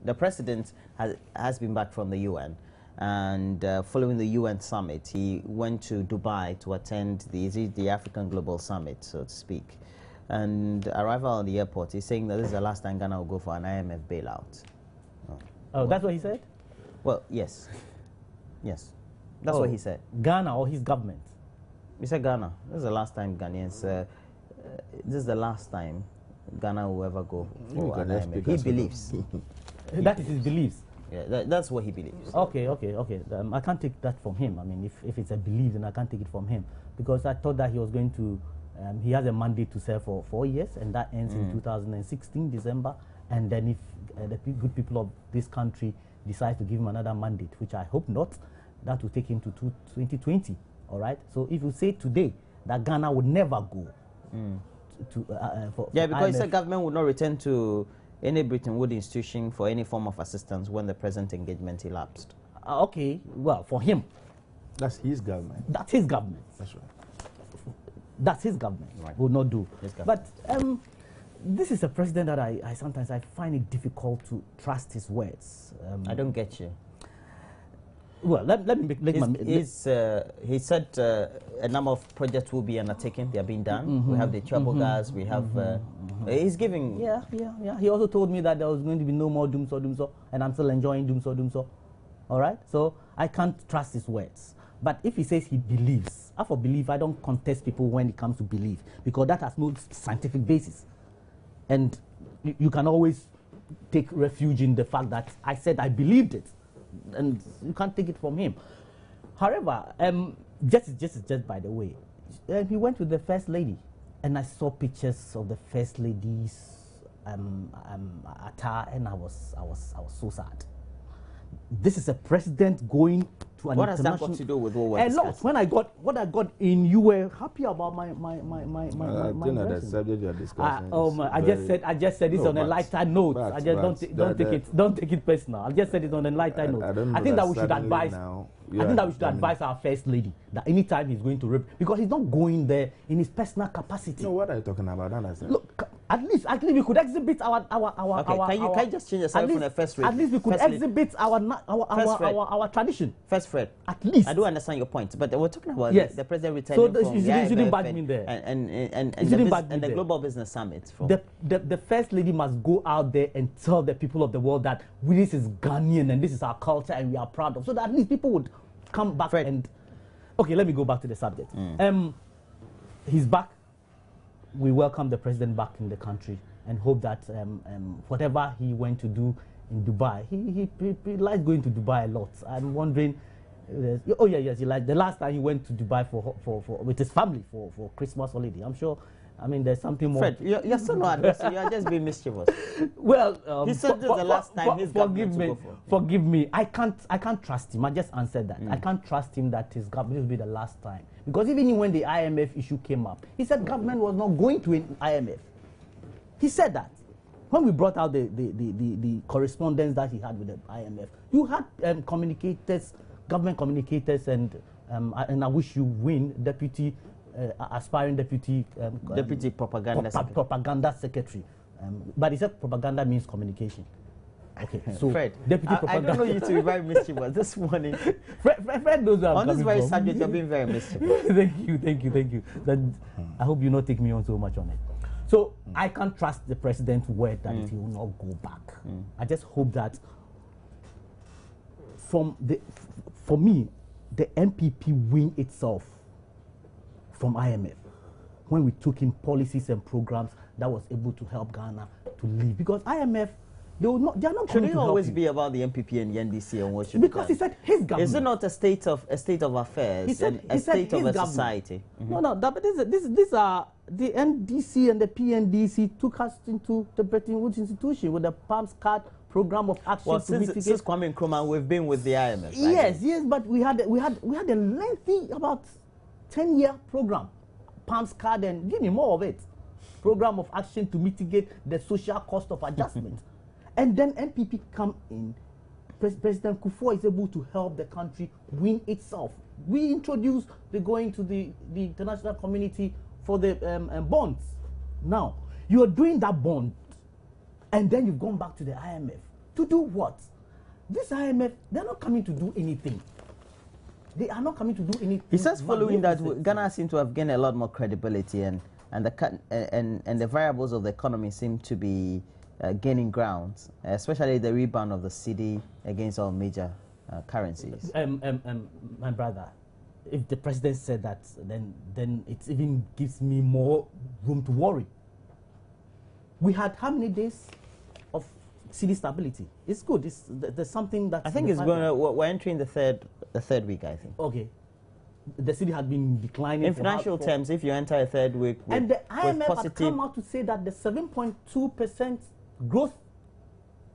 The president has been back from the UN, and following the UN summit, he went to Dubai to attend the African Global Summit, so to speak. And arrival at the airport, he's saying that this is the last time Ghana will go for an IMF bailout. Oh, that's what he said? Well, yes. Yes. That's what he said. Ghana or his government? He said Ghana. This is the last time Ghanaians, this is the last time Ghana will ever go for an IMF. He believes. That is his beliefs? Yeah, that's what he believes. Okay. I can't take that from him. I mean, if it's a belief, then I can't take it from him. Because I thought that he was going to, he has a mandate to serve for 4 years, and that ends in 2016, December. And then if the good people of this country decide to give him another mandate, which I hope not, that will take him to 2020. All right. So if you say today that Ghana would never go because IMF, the government would not return to any Bretton Woods institution for any form of assistance when the present engagement elapsed. Okay. Well, for him, that's his government. That's his government. That's right. That's his government. Right. Would not do. But this is a president that I sometimes find it difficult to trust his words. I don't get you. Well, let me make my... he said a number of projects will be undertaken. They are being done. We have the trouble gas. We have... he's giving... Yeah. He also told me that there was going to be no more doomso, and I'm still enjoying doomso. All right? So I can't trust his words. But if he says he believes, as for belief, I don't contest people when it comes to belief, because that has no scientific basis. And you can always take refuge in the fact that I said I believed it, and you can't take it from him. However, just by the way, he went with the First Lady, and I saw pictures of the First Lady's attire, and I was so sad. This is a president going to an What has international... that got to do with what we're discussing? When I got what I got in, you were happy about my I think that the subject you are discussing. I just said this on a lighter note. Don't take it personal. I just said it on a lighter note. I think that we should advise. I think that we should advise our First Lady that anytime he's going to because he's not going there in his personal capacity. No, what are you talking about? Look, at least we could exhibit our. Can you just change yourself from the First Lady? At least we could exhibit our tradition. First, Fred. At least. I do understand your point, but we're talking about the president returning so from you shouldn't bad me there. And the Global Business Summit. The First Lady must go out there and tell the people of the world that this is Ghanaian and this is our culture and we are proud of, so that at least people would come back. Fred. And okay, let me go back to the subject. He's back. We welcome the president back in the country and hope that whatever he went to do in Dubai, he likes going to Dubai a lot. I'm wondering. Yes, he liked the last time he went to Dubai with his family for Christmas holiday. I'm sure. I mean, there's something more. Fred, you're still not addressing. You're just being mischievous. Well, he said this is the last time his government to go for. Forgive me. I can't trust him. I just answered that. I can't trust him that his government will be the last time, because even when the IMF issue came up, he said government was not going to an IMF. He said that. When we brought out the correspondence that he had with the IMF, you had government communicators, and I wish you win, aspiring deputy propaganda secretary. But he said propaganda means communication. Okay, so Fred, deputy I don't know you to be very mischievous this morning. Fred knows on this very subject, you're being very mischievous. Thank you. Then I hope you not take me on so much on it. So I can't trust the president's word that he will not go back. I just hope that for me, the NPP win itself from IMF when we took in policies and programs that was able to help Ghana to live. Because IMF, they are not should it always be about the NPP and the NDC and what should because he said his government. Is it not a state of affairs and a state of a society? No, but these are the NDC and the PNDC took us into the Bretton Woods institution with the PALMS card program of action. Well, since Kwame Nkrumah, we've been with the IMF. Yes, but we had a lengthy, about 10-year program, PALMS card, and give me more of it. Program of action to mitigate the social cost of adjustment. And then NPP come in. President Kufuor is able to help the country win itself. We introduced the going to the international community for the bonds. Now, you are doing that bond, and then you've gone back to the IMF To do what? This IMF, they're not coming to do anything. They are not coming to do anything. He says following that, Ghana seems to have gained a lot more credibility, and the variables of the economy seem to be gaining ground, especially the rebound of the cedi against all major currencies. My brother, if the president said that, then it even gives me more room to worry. We had how many days of cedi stability? It's good. There's something that I think it's going to. We're entering the third week, I think. Okay. The cedi had been declining. In financial terms, if you enter a third week with, and the IMF had come out to say that the 7.2% growth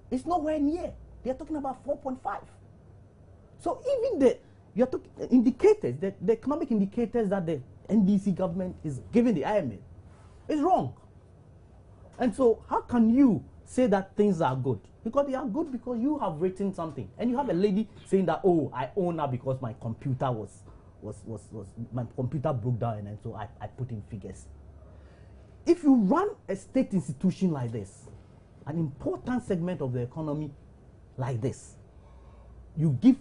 is nowhere near. They are talking about 4.5. So even you're talking indicators, the economic indicators that the NDC government is giving the IMF is wrong. And so how can you say that things are good? Because they are good because you have written something. And you have a lady saying that, oh, I own now because my computer my computer broke down, and so I put in figures. If you run a state institution like this, an important segment of the economy like this, you give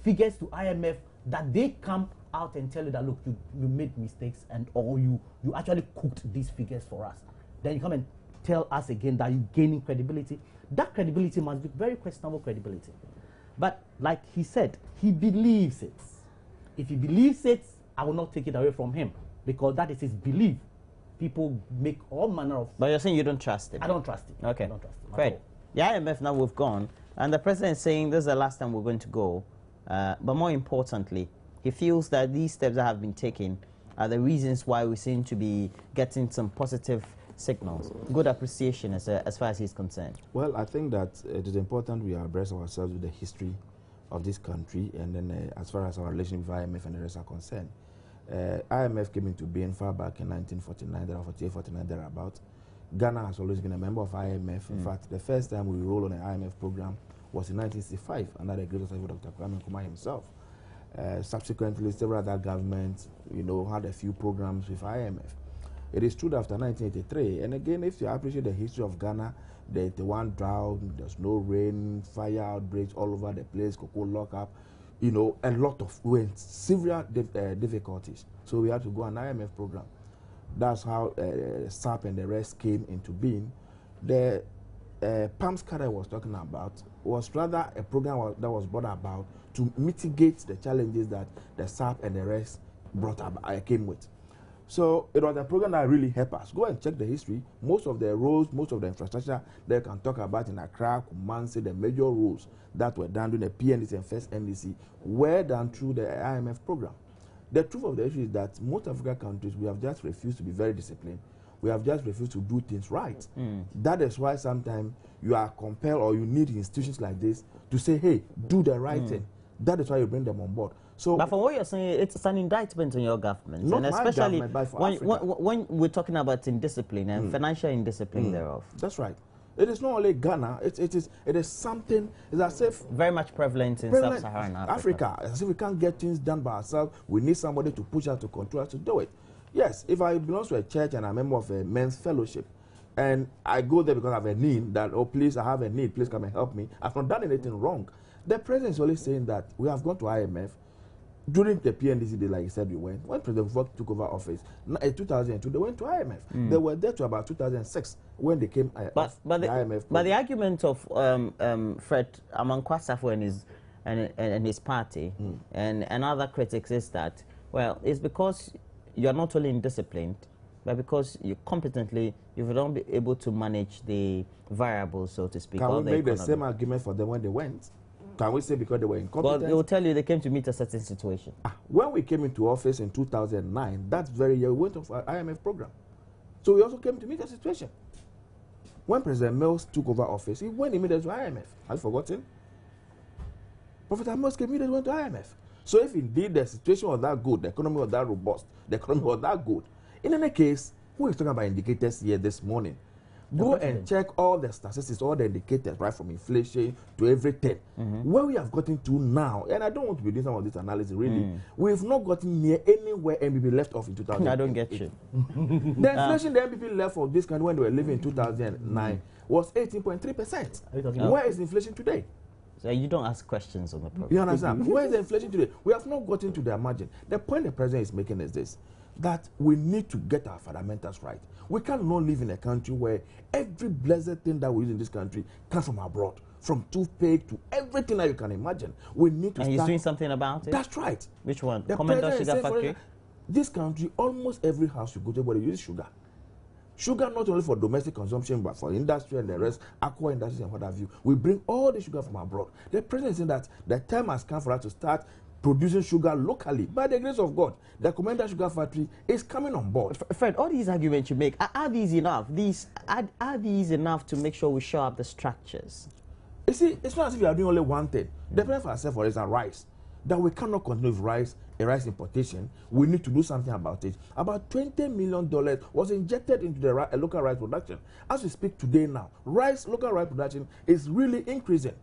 figures to IMF that they come out and tell you that, look, you made mistakes, and or you actually cooked these figures for us. Then you come and tell us again that you're gaining credibility. That credibility must be very questionable credibility. But like he said, he believes it. If he believes it, I will not take it away from him, because that is his belief. People make all manner of... But you're saying you don't trust him? I don't trust him. Okay. I don't trust him. Great. The IMF, now we've gone, and the president is saying this is the last time we're going to go. But more importantly, he feels that these steps that have been taken are the reasons why we seem to be getting some positive signals, good appreciation as far as he's concerned. Well, I think that it is important we abreast ourselves with the history of this country, and then as far as our relationship with IMF and the rest are concerned. IMF came into being far back in 1949, 48, 49, thereabout. Ghana has always been a member of IMF. In fact, the first time we rolled on an IMF program was in 1965 under the great of Dr. Kwame Nkrumah himself. Subsequently, several other governments, had a few programs with IMF. It is true that after 1983, and again, if you appreciate the history of Ghana, the one drought, there's no rain, fire outbreaks all over the place, cocoa lockup, a lot of severe difficulties. So we had to go on an IMF program. That's how SAP and the rest came into being. The PAMS card I was talking about was rather a program that was brought about to mitigate the challenges that the SAP and the rest came with. So it was a program that really helped us. Go and check the history. Most of the roads, most of the infrastructure they can talk about in Accra, Kumasi, the major roads that were done during the PNDC and first NDC were done through the IMF program. The truth of the issue is that most African countries, we have just refused to be very disciplined. We have just refused to do things right. That is why sometimes you are compelled, or you need institutions like this to say, hey, do the right thing. That is why you bring them on board. So, but from what you're saying, it's an indictment on your government, not and especially my government, when we're talking about indiscipline and financial indiscipline thereof. That's right. It is not only Ghana. It is something. It's as if very much prevalent in sub-Saharan Africa. As if we can't get things done by ourselves, we need somebody to push us, to control us, to do it. Yes, if I belong to a church and I'm a member of a men's fellowship, and I go there because I have a need, that, oh, please, I have a need, please come and help me. I've not done anything wrong. The president is always saying that we have gone to IMF. During the PNDC day, like you said, we went. When President Vok took over office in 2002, they went to IMF. They were there to about 2006 when they came off the IMF program. But the argument of Fred Amankwasafo and his party and other critics is that, well, it's because you're not only indisciplined, but because you competently, you've not been able to manage the variables, so to speak. Can we make the same argument for them when they went? Can we say because they were incompetent? Well, they will tell you they came to meet a certain situation. When we came into office in 2009, that very year, we went off our IMF program. So we also came to meet a situation. When President Mills took over office, he went immediately to IMF. Have you forgotten? Professor Mills came immediately went to IMF. So if indeed the situation was that good, the economy was that robust, the economy was that good, in any case, who is talking about indicators here this morning? Go and check all the statistics, all the indicators, right, from inflation to everything. Where we have gotten to now, and I don't want to be doing some of this analysis, really, we've not gotten near anywhere MPP left off in 2000. I don't get you. The inflation the MPP left for this country when they were living in 2009 was 18.3%. Where is inflation today? So you don't ask questions on the program. You understand? Where is the inflation today? We have not gotten to their margin. The point the president is making is this, that we need to get our fundamentals right. We cannot live in a country where every blessed thing that we use in this country comes from abroad, from toothpaste to everything that you can imagine. We need to And he's doing something about it? That's right. Which one? The Commander president is Sugar saying, Factory? This country, almost every house you go to, everybody uses sugar. Sugar not only for domestic consumption, but for industry and the rest, aqua industries and what have you. We bring all the sugar from abroad. The president is saying that the time has come for us to start producing sugar locally. By the grace of God, the Commander Sugar Factory is coming on board. Fred, all these arguments you make, are these enough? Are these enough to make sure we show up the structures? You see, it's not as if you are doing only one thing. The president for ourselves, for instance, rice. That we cannot continue with rice importation. We need to do something about it. About $20 million was injected into the local rice production. As we speak today now, local rice production is really increasing.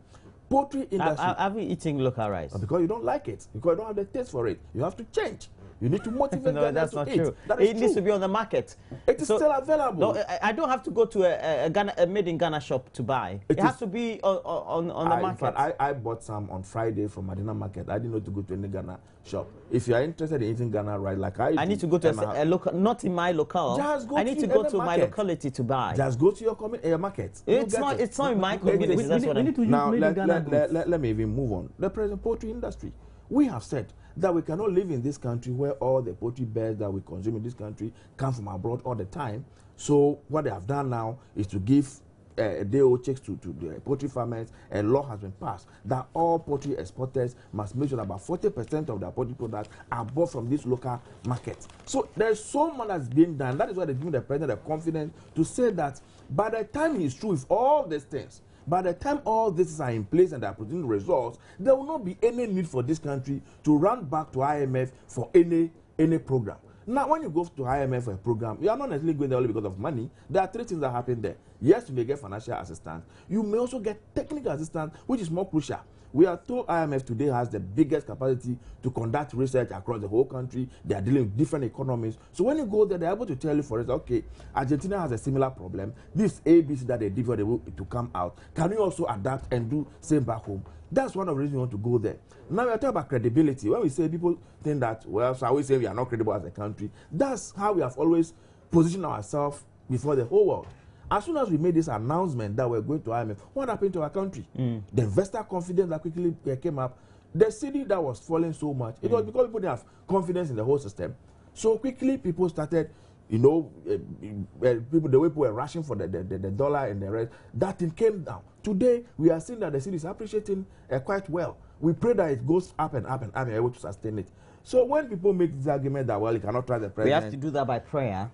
Poultry industry. Have you eating local rice? Because you don't like it. Because you don't have the taste for it. You have to change. You need to motivate no, that's not to true. eat. That is it needs to be on the market. It is still available. No, I don't have to go to a made in Ghana shop to buy. It has to be on the market. In fact, I bought some on Friday from Madina Market. I didn't know to go to any Ghana shop. If you are interested in eating Ghana, right, like I need to go to a local, not in my local. I need to go to my locality to buy. Just go to your market. It's not in my community. That's what I mean. Now, let me even move on. The present poultry industry. We have said that we cannot live in this country where all the poultry birds that we consume in this country come from abroad all the time. So what they have done now is to give day-old checks to the poultry farmers. A law has been passed that all poultry exporters must make sure that about 40% of their poultry products are bought from this local market. So there is so much that's being done. That is why they give the president the confidence to say that by the time he's through with all these things, by the time all these are in place and they are producing results, there will not be any need for this country to run back to IMF for any program. Now, when you go to IMF for a program, you are not necessarily going there only because of money. There are three things that happen there. Yes, you may get financial assistance. You may also get technical assistance, which is more crucial. We are told IMF today has the biggest capacity to conduct research across the whole country. They are dealing with different economies. So when you go there, they're able to tell you, for instance, okay, Argentina has a similar problem. This ABC that they did for to come out. Can you also adapt and do same back home? That's one of the reasons we want to go there. Now we are talking about credibility. When we say people think that, well, so we say we are not credible as a country, that's how we have always positioned ourselves before the whole world. As soon as we made this announcement that we're going to IMF, what happened to our country? The investor confidence that quickly came up. The city that was falling so much, it was because people didn't have confidence in the whole system. So quickly people started, people, the way people were rushing for the dollar and the rest, that thing came down. Today, we are seeing that the city is appreciating quite well. We pray that it goes up and up and up and able to sustain it. So when people make this argument that, well, you cannot trust the president. We have to do that by prayer.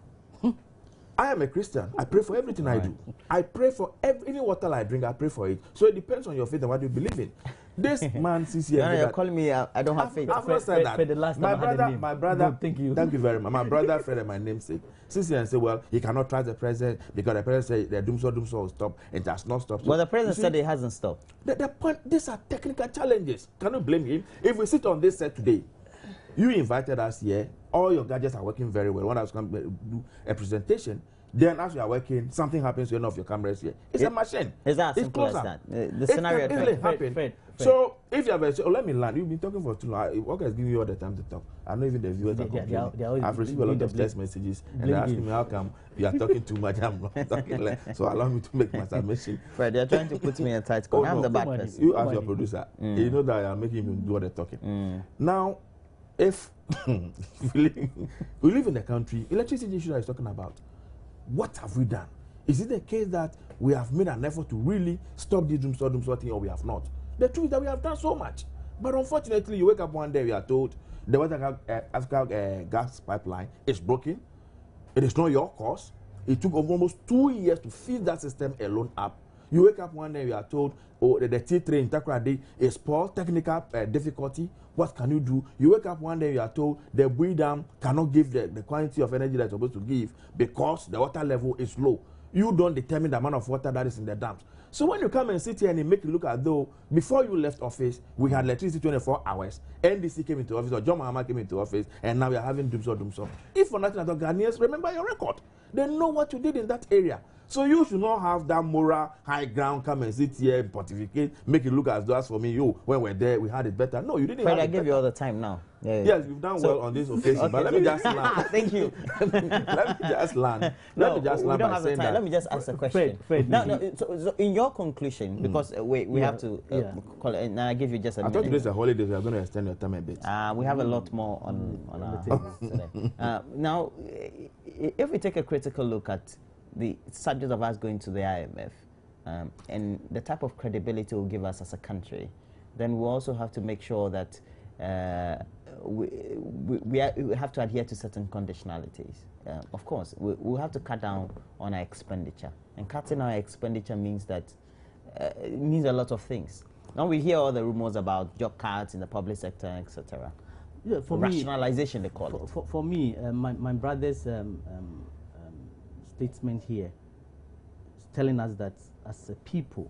I am a Christian. I pray for everything I do. I pray for any water I drink, I pray for it. So it depends on your faith and what you believe in. This man sees here. You're calling me, I don't have faith. I've not said that. Fred, the last my time brother, thank you. Thank you very much. My brother, Fred, and my namesake, sits here and say, well, he cannot trust the president because the president said the doomsday will stop. It has not stopped. Well, the president said it hasn't stopped. The point, these are technical challenges. Cannot blame him. If we sit on this set today, you invited us here, all your gadgets are working very well. When I was going to do a presentation, then as you are working, something happens to one of your cameras here. It's a machine. Is that simple as that? The scenario can easily happen. Fred. So if you have a let me land. You've been talking for too long. What is giving you all the time to talk? I know even the viewers are complaining. I've received a lot of text messages and they're asking me how come you are talking too much. I'm not talking less. So allow me to make my submission. Fred, you're trying to put me in tight corner. I'm the bad person. You as your producer, you know that I'm making him do all the talking. Now, if we live in a country, electricity issue I was talking about. What have we done? Is it the case that we have made an effort to really stop this doomsday thing, or we have not? The truth is that we have done so much. But unfortunately, you wake up one day, we are told the West Africa gas pipeline is broken. It is not your cause. It took almost 2 years to feed that system alone up. You wake up one day, we are told, oh, the T3 in Takoradi is poor technical difficulty. What can you do? You wake up one day, you are told the Bui Dam cannot give the quantity of energy that it's supposed to give because the water level is low. You don't determine the amount of water that is in the dams. So when you come and sit here and you make it look as though before you left office, we had electricity 24 hours, NDC came into office, or John Mahama came into office, and now we are having doomsday. If for nothing at all, Ghanaians, remember your record. They know what you did in that area. So you should not have that moral high ground, come and sit here and pontificate, make it look as though, as for me, you, when we're there, we had it better. No, you didn't have it I give you all the time now. Yes, you've done well on this occasion, okay. but let me just land. Thank you. Let me just land. No, Let me just we land don't by have the saying time. that. Let me just ask a question. Fred, no, so in your conclusion, because we have to call it, and I give you just a I minute. thought today's a holiday, we are going to extend your time a bit. We have a lot more on our tables today. Now, if we take a critical look at the subject of us going to the IMF and the type of credibility it will give us as a country, then we also have to make sure that we have to adhere to certain conditionalities. Of course, we have to cut down on our expenditure. And cutting our expenditure means that it means a lot of things. Now we hear all the rumors about job cuts in the public sector, etc. Yeah, for rationalization, they call it. For me, my brother's statement here is telling us that as a people,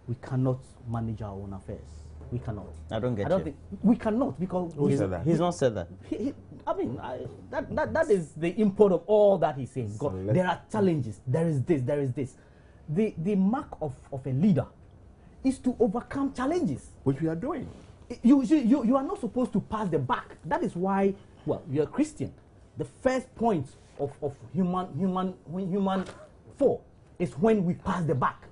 we cannot manage our own affairs. We cannot. I don't think we cannot, because he's not said that. I mean, that is the import of all that he's saying. God, there are challenges. There is this. There is this. The mark of a leader is to overcome challenges, which we are doing. You are not supposed to pass the buck. That is why, well, you're a Christian. The first point of human fall is when we pass the buck.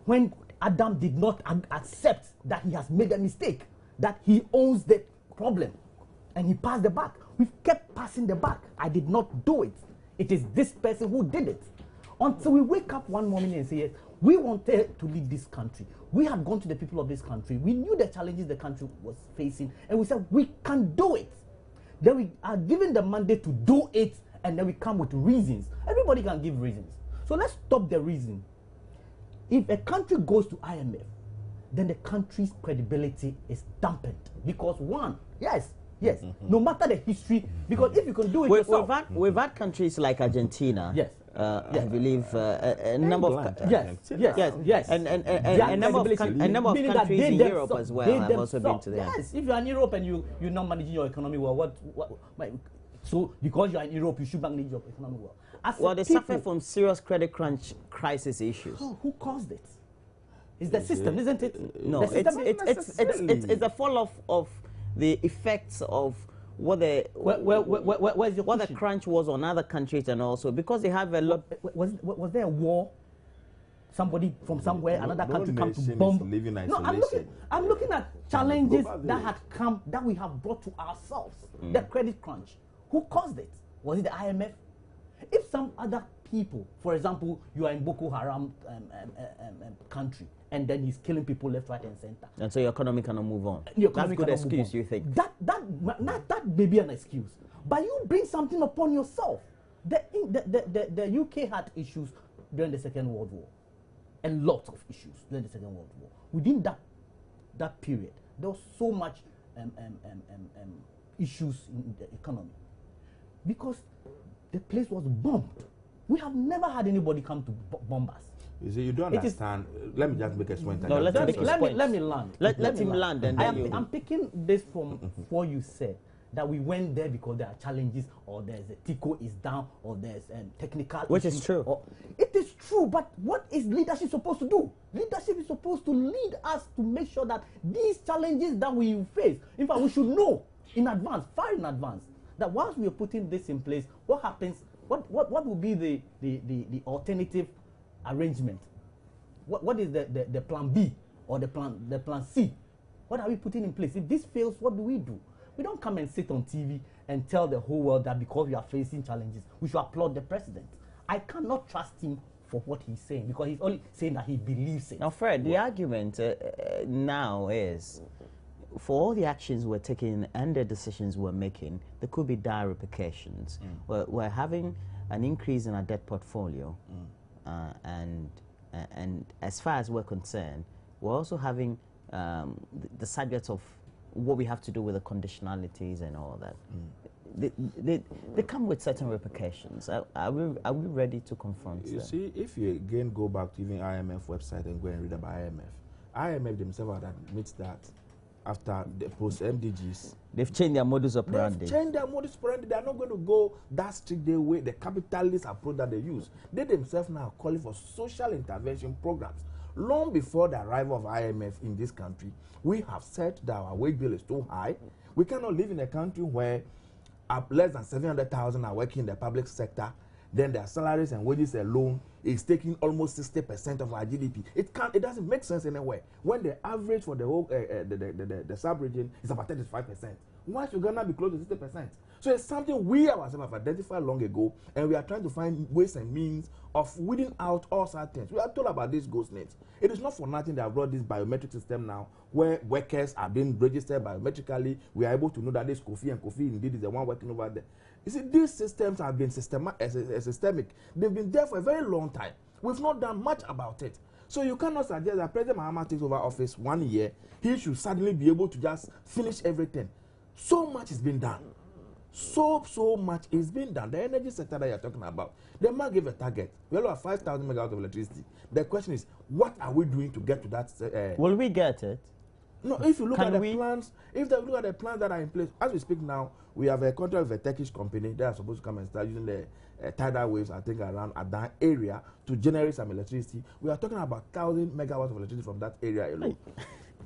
When Adam did not accept that he has made a mistake, that he owns the problem, and he passed the buck. We've kept passing the buck. I did not do it. It is this person who did it. Until we wake up one morning and say, yes, we wanted to lead this country. We had gone to the people of this country. We knew the challenges the country was facing, and we said, we can do it. Then we are given the mandate to do it, and then we come with reasons. Everybody can give reasons. So let's stop the reason. If a country goes to IMF, then the country's credibility is dampened. Because one, yes, no matter the history, because if you can do it yourself. We've had countries like Argentina. Yes. I believe a number of yes, and a number of countries in Europe as well have also been to there. Yes, if you are in Europe and you're not managing your economy well, so because you are in Europe, you should manage your economy well. They suffer from serious credit crunch crisis issues. Oh, who caused it? It's the system, isn't it? No, it's a fall off of the effects of what the crunch was on other countries, and also because they have a lot. Was there a war? Somebody from somewhere, another country come to bomb. No, I'm looking at challenges that had come, that we have brought to ourselves. The credit crunch. Who caused it? Was it the IMF? If some other people, for example, you are in Boko Haram country, and then he's killing people left, right, and center, and so your economy cannot move on. That's a good excuse, you think? That may be an excuse, but you bring something upon yourself. The UK had issues during the Second World War, and lots of issues during the Second World War. Within that period, there was so much issues in the economy because the place was bombed. We have never had anybody come to bomb us. You see, you don't understand. Let me just make a point. No, let me land. Let him land, and then I'm picking this from what you said, that we went there because there are challenges, or there's a TICO is down, or there's technical which issues, is true. It is true, but what is leadership supposed to do? Leadership is supposed to lead us to make sure that these challenges that we face, in fact, we should know in advance, far in advance, that once we are putting this in place, what happens? What will be the alternative arrangement? What is the plan B or the plan C? What are we putting in place? If this fails, what do? We don't come and sit on TV and tell the whole world that because we are facing challenges, we should applaud the president. I cannot trust him for what he's saying, because he's only saying that he believes it. Now, Fred, the argument now is, for all the actions we're taking and the decisions we're making, there could be dire repercussions. We're having an increase in our debt portfolio, and as far as we're concerned, we're also having the subject of what we have to do with the conditionalities and all that. They come with certain repercussions. Are we ready to confront them? You see, if you again go back to even IMF website and go and read about IMF themselves admit that after the post-MDGs, they've changed their modus operandi. They've changed their modus operandi. They are not going to go that strict way, the capitalist approach that they use. They themselves now are calling for social intervention programs. Long before the arrival of IMF in this country, we have said that our wage bill is too high. We cannot live in a country where less than 700,000 are working in the public sector. Then their salaries and wages alone is taking almost 60% of our GDP. It doesn't make sense anywhere. When the average for the whole the sub-region is about 35%. Why should Ghana be close to 60%? So it's something we ourselves have identified long ago, and we are trying to find ways and means of weeding out all such things. We are told about these ghost names. It is not for nothing they have brought this biometric system now, where workers are being registered biometrically. We are able to know that this Kofi and Kofi indeed is the one working over there. You see, these systems have been systemic. They've been there for a very long time. We've not done much about it. So you cannot suggest that President Mahama takes over office 1 year, he should suddenly be able to just finish everything. So much has been done. So much is being done. The energy sector that you're talking about, they might give a target. We all have 5,000 megawatts of electricity. The question is, what are we doing to get to that? Will we get it? No, if you look at the plans, if you look at the plans that are in place, as we speak now, we have a contract with a Turkish company that are supposed to come and start using the tidal waves, I think, around Atani area to generate some electricity. We are talking about 1,000 megawatts of electricity from that area alone.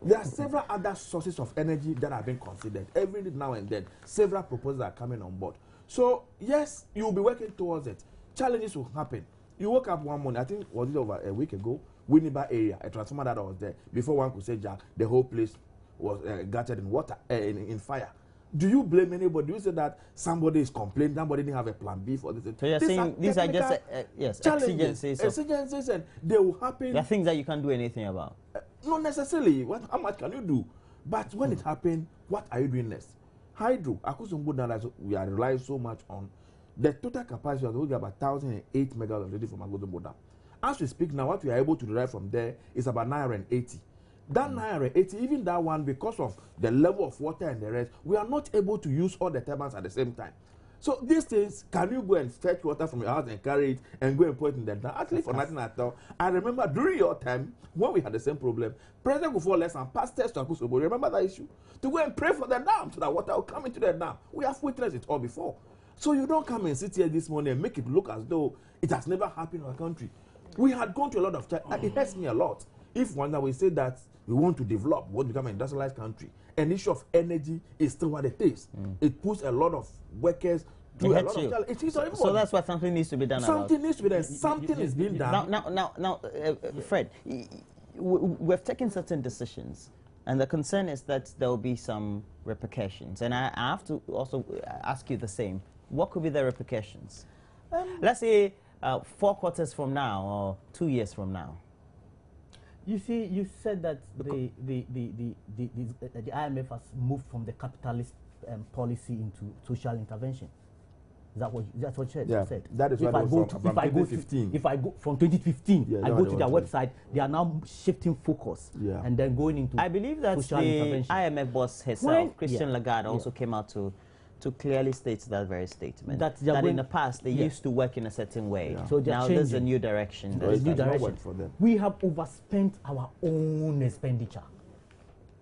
There are several other sources of energy that are being considered. Every now and then, several proposals are coming on board. So, yes, you'll be working towards it. Challenges will happen. You woke up one morning, I think, was it over a week ago, Winneba area, a transformer that was there. Before one could say, Jack, the whole place was gutted in water, in fire. Do you blame anybody? Do you say that somebody is complaining, somebody didn't have a plan B for this? So you're saying these are just exigencies. Exigencies, and they will happen. There are things that you can't do anything about. Not necessarily. How much can you do? But when it happens, what are you doing next? Hydro, we are relying so much on the total capacity of about 1,008 megawatts of energy from Agodo Dam. As we speak now, what we are able to derive from there is about 980. That 980, even that one, because of the level of water and the rest, we are not able to use all the turbines at the same time. So these things, can you go and fetch water from your house and carry it and go and put it in the dam? Actually, for nothing at all. I remember during your time, when we had the same problem, President Kufuor and pastors to Akusobo, remember that issue? To go and pray for the dam so that water will come into the dam. We have witnessed it all before. So you don't come and sit here this morning and make it look as though it has never happened in our country. We had gone to a lot of time. It hurts me a lot. If one day we say that we want to develop, we want to become an industrialized country, an issue of energy is still what it is. It puts a lot of workers through a lot of challenges. So that's why something needs to be done. Something needs to be done. Something is being done. Now, Fred, we've taken certain decisions, and the concern is that there will be some repercussions. And I have to also ask you the same. What could be the repercussions? Let's say 4 quarters from now or 2 years from now. You see, you said that the IMF has moved from the capitalist policy into social intervention. Is that what that's what you said? Yeah, you said. that is what I go from 2015. If I go from 2015, yeah, I go to their website. They are now shifting focus, and then going into. I believe that the IMF boss herself, Christine Lagarde, also came out to clearly state that very statement. That in the past they used to work in a certain way. Yeah. So now there's a new direction. There's a new direction for them. We have overspent our own expenditure.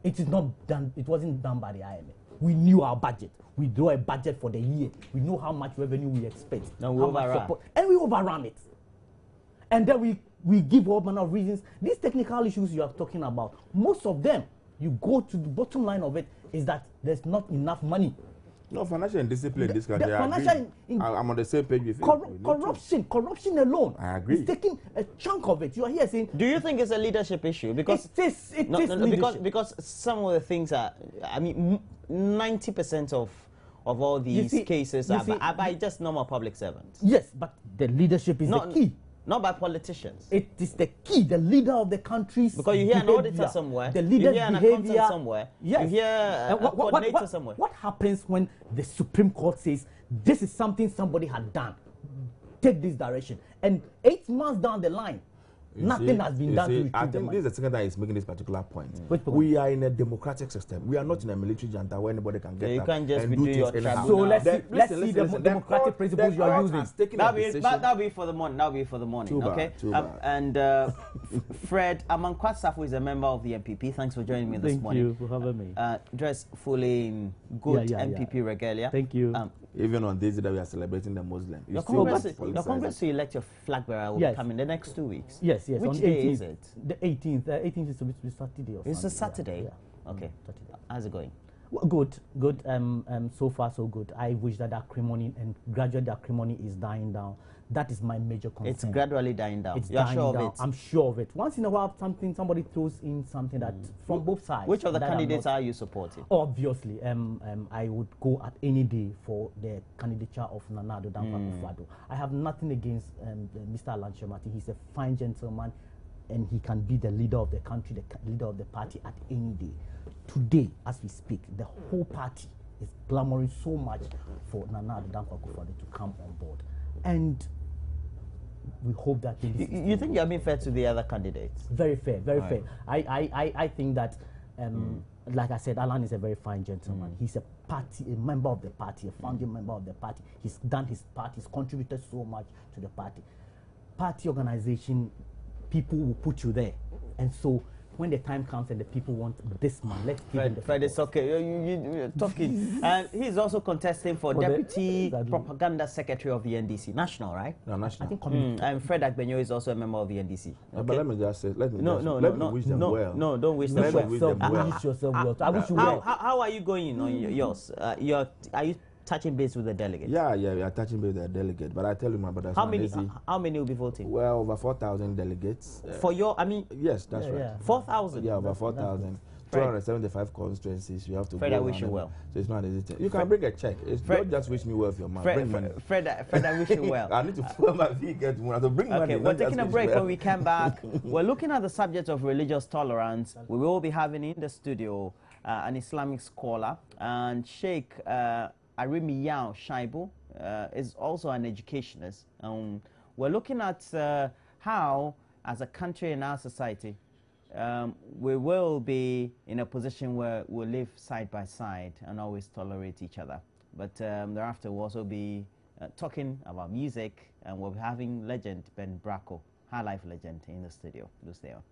It is not done. It wasn't done by the IMF. We knew our budget. We draw a budget for the year. We know how much revenue we expect. And we overran. And we overran it. And then we give all manner of reasons. These technical issues you are talking about, most of them, you go to the bottom line of it, is that there's not enough money. No, financial indiscipline in this country. I'm on the same page with you. Corruption alone. I agree. It's taking a chunk of it. You are here saying. Do you think it's a leadership issue? Because because some of the things are. I mean, 90% of all these cases are by just normal public servants. Yes, but the leadership is the key. Not by politicians. It is the key, the leader of the country's because you hear an auditor somewhere, the leader's you hear an accountant somewhere, you hear a coordinator somewhere. What happens when the Supreme Court says, this is something somebody had done, take this direction, and 8 months down the line, Nothing has been done to retrieve I the think money. this is the second time he's making this particular point. Which point? We are in a democratic system. We are not in a military junta where anybody can get you up can't just and be do doing things your anyhow. So let's Then- see the democratic principles you are using. That'll be for the morning. That'll be for the morning. Too bad, Okay. too bad. And Fred Amankwasafu is a member of the MPP. Thanks for joining me this Thank morning. you for having me. Dressed fully in good Yeah, MPP regalia. Thank you. Even on this day that we are celebrating the Muslim. Your still Congress to elect your flag bearer will Yes. come in the next 2 weeks. Yes, yes. Which on day 18th, is it? The 18th. 18th is supposed to be Saturday or It's a Sunday, Saturday. Yeah. Okay. Saturday. How's it going? Well, good, good. So far, so good. I wish that acrimony and gradually the acrimony is dying down. That is my major concern. It's gradually dying down. It's You're dying sure down. of it? I'm sure of it. Once in a while, somebody throws in something that from both sides. Which of the that I'm candidates not- are you supporting? Obviously, I would go at any day for the candidature of Nana Addo Dankwa Akufo-Addo. I have nothing against Mr. Alan Shomati. He's a fine gentleman, and he can be the leader of the country, the leader of the party at any day. Today, as we speak, the whole party is clamoring so much for Nana Addo Dankwa Akufo-Addo to come on board, and we hope that You think you're being fair to the other candidates? very fair, very All fair. I think that, like I said, Alan is a very fine gentleman. He's a member of the party, a founding member of the party. He's done his part. He's contributed so much to the party. Party organization, people will put you there, and so when the time comes and the people want this man, let's give him the Fred, it's support. okay. You're talking. And he's also contesting for For the- Deputy exactly. Propaganda Secretary of the NDC, national, right? No, I national. think community. And Fred Agbenyo is also a member of the NDC. But let me just say, let me wish them no, well. No, don't wish Let them me wish well. them well. Wish yourself well. I wish you How, well. how are you going on yours? Are you touching base with the delegates? Yeah, we are touching with the delegate. But I tell you, my brother, How many will be voting? well, over 4,000 delegates. For your, I mean, Yes, that's Yeah, right. yeah. 4,000. Yeah, over 4,000. 275 constituencies. You have to Fred, go I wish around you them. well. So it's not an easy thing. You can bring a check. It's Fred- don't just wish me well with your man. Bring money. Fred, I wish you well. I need to fill my vehicle tomorrow. So bring money. Okay, not we're just taking a wish break. well. When we come back, we're looking at the subject of religious tolerance. We will be having in the studio an Islamic scholar, and Sheikh Arimi Yao Shaibu is also an educationist. We're looking at how, as a country and our society, we will be in a position where we'll live side by side and always tolerate each other. But thereafter, we'll also be talking about music, and we'll be having legend Ben Bracco, high life legend, in the studio. Do stay on.